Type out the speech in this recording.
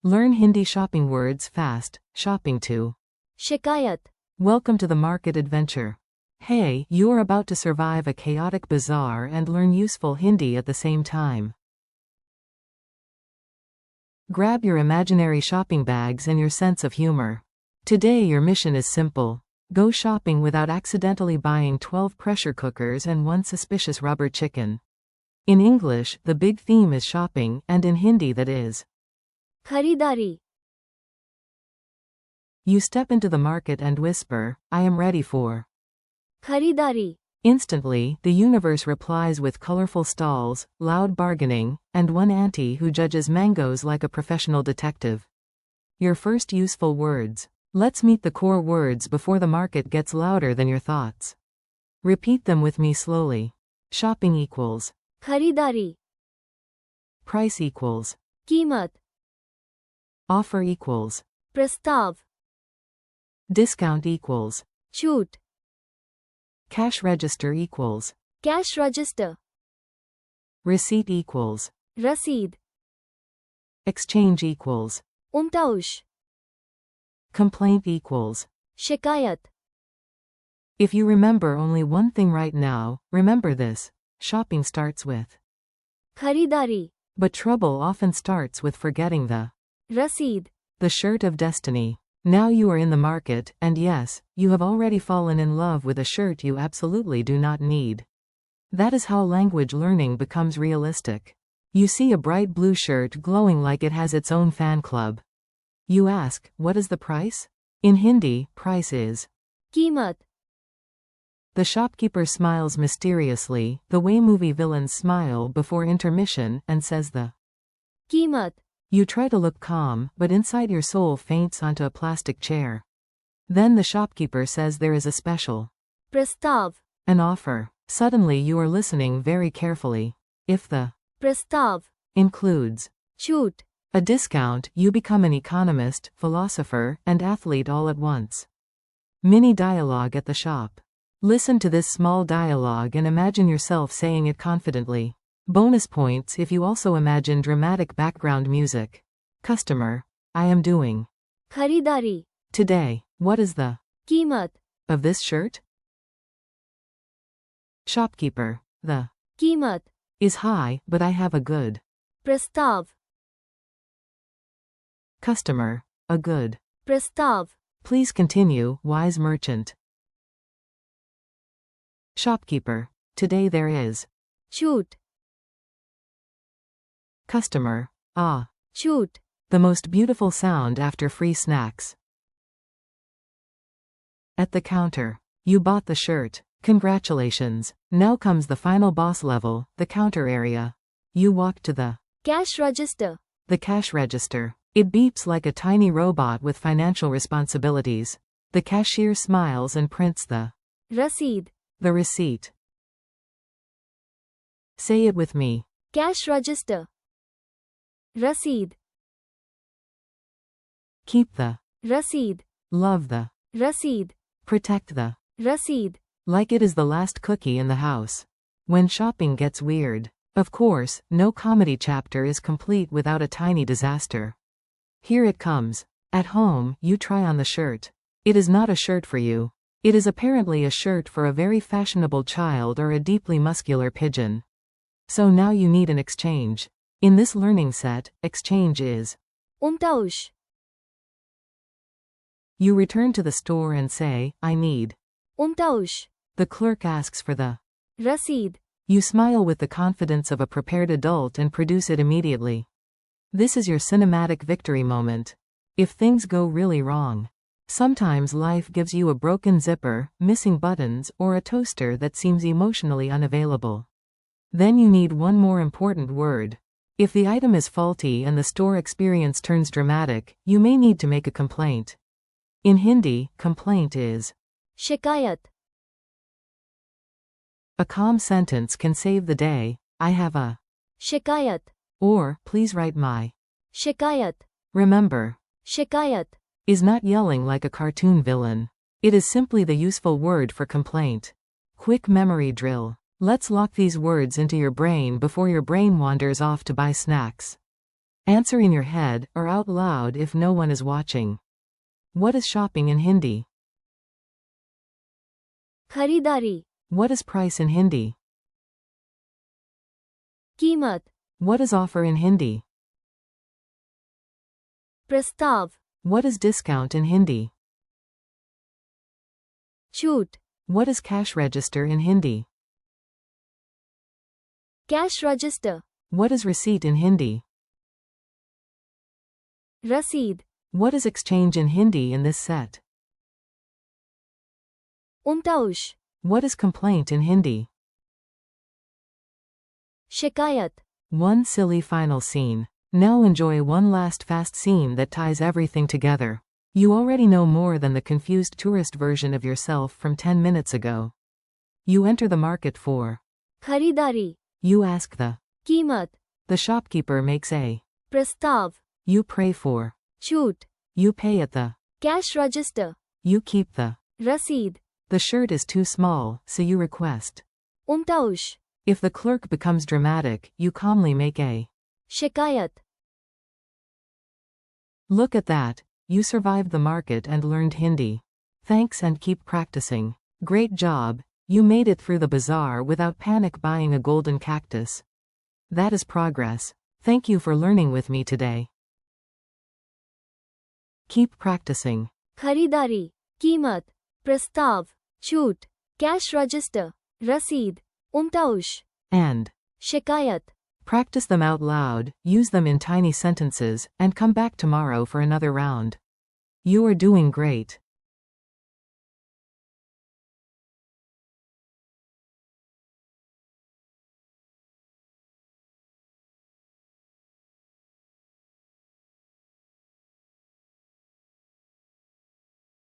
Learn Hindi shopping words fast. Shopping to. शिकायत, Welcome to the market adventure. Hey, you are about to survive a chaotic bazaar and learn useful Hindi at the same time. Grab your imaginary shopping bags and your sense of humor. Today your mission is simple. Go shopping without accidentally buying 12 pressure cookers and one suspicious rubber chicken. In English, the big theme is shopping, and in Hindi that is. खरीदारी, You step into the market and whisper, I am ready for. खरीदारी, Instantly, the universe replies with colorful stalls, loud bargaining, and one auntie who judges mangoes like a professional detective. Your first useful words. Let's meet the core words before the market gets louder than your thoughts. Repeat them with me slowly. Shopping equals. खरीदारी, Price equals. कीमत, Offer equals. प्रस्ताव, Discount equals. छूट, Cash register equals. Cash register, Receipt equals. रसीद, Exchange equals. उम्ताउश, Complaint equals. शिकायत, If you remember only one thing right now, remember this. Shopping starts with. खरीदारी, But trouble often starts with forgetting the. रसीद, The shirt of destiny. Now you are in the market, and yes, you have already fallen in love with a shirt you absolutely do not need. That is how language learning becomes realistic. You see a bright blue shirt glowing like it has its own fan club. You ask, what is the price? In Hindi, price is. कीमत, The shopkeeper smiles mysteriously, the way movie villains smile before intermission, and says the. कीमत, You try to look calm, but inside your soul faints onto a plastic chair. Then the shopkeeper says there is a special. प्रस्ताव, An offer. Suddenly you are listening very carefully. If the. प्रस्ताव, Includes. छूट, A discount, you become an economist, philosopher, and athlete all at once. Mini dialogue at the shop. Listen to this small dialogue and imagine yourself saying it confidently. Bonus points if you also imagine dramatic background music. Customer. I am doing. खरीदारी, Today. What is the. कीमत, Of this shirt? Shopkeeper. The. कीमत, Is high, but I have a good. प्रस्ताव, Customer. A good. प्रस्ताव, Please continue, wise merchant. Shopkeeper. Today there is. छूट, Customer. Ah. छूट, The most beautiful sound after free snacks. At the counter. You bought the shirt. Congratulations. Now comes the final boss level, the counter area. You walk to the. Cash register, The cash register. It beeps like a tiny robot with financial responsibilities. The cashier smiles and prints the. रसीद, The receipt. Say it with me. Cash register, रसीद, Keep the. रसीद, Love the. रसीद, Protect the. रसीद, Like it is the last cookie in the house. When shopping gets weird. Of course, no comedy chapter is complete without a tiny disaster. Here it comes. At home, you try on the shirt. It is not a shirt for you. It is apparently a shirt for a very fashionable child or a deeply muscular pigeon. So now you need an exchange. In this learning set, exchange is. उम्ताउश, You return to the store and say, I need. उम्ताउश, The clerk asks for the. रसीद, You smile with the confidence of a prepared adult and produce it immediately. This is your cinematic victory moment. If things go really wrong. Sometimes life gives you a broken zipper, missing buttons, or a toaster that seems emotionally unavailable. Then you need one more important word. If the item is faulty and the store experience turns dramatic, you may need to make a complaint. In Hindi, complaint is. शिकायत, A calm sentence can save the day. I have a. शिकायत, Or, please write my. शिकायत, Remember. शिकायत, Is not yelling like a cartoon villain. It is simply the useful word for complaint. Quick memory drill. Let's lock these words into your brain before your brain wanders off to buy snacks. Answer in your head or out loud if no one is watching. What is shopping in Hindi? खरीदारी. What is price in Hindi? कीमत. What is offer in Hindi? प्रस्ताव. What is discount in Hindi? छूट. What is cash register in Hindi? Cash register. What is receipt in Hindi? रसीद. What is exchange in Hindi in this set? उनताउश. What is complaint in Hindi? शिकायत. One silly final scene. Now enjoy one last fast scene that ties everything together. You already know more than the confused tourist version of yourself from 10 minutes ago. You enter the market for. खरीदारी. You ask the. कीमत. The shopkeeper makes a. प्रस्ताव. You pray for. छूट. You pay at the. Cash register. You keep the. रसीद. The shirt is too small, so you request. उनताउश. If the clerk becomes dramatic, you calmly make a. शिकायत. Look at that. You survived the market and learned Hindi. Thanks and keep practicing. Great job. You made it through the bazaar without panic buying a golden cactus. That is progress. Thank you for learning with me today. Keep practicing. खरीदारी. कीमत. प्रस्ताव. छूट. Cash register. रसीद. उनताउश. And. शिकायत. Practice them out loud, use them in tiny sentences, and come back tomorrow for another round. You are doing great.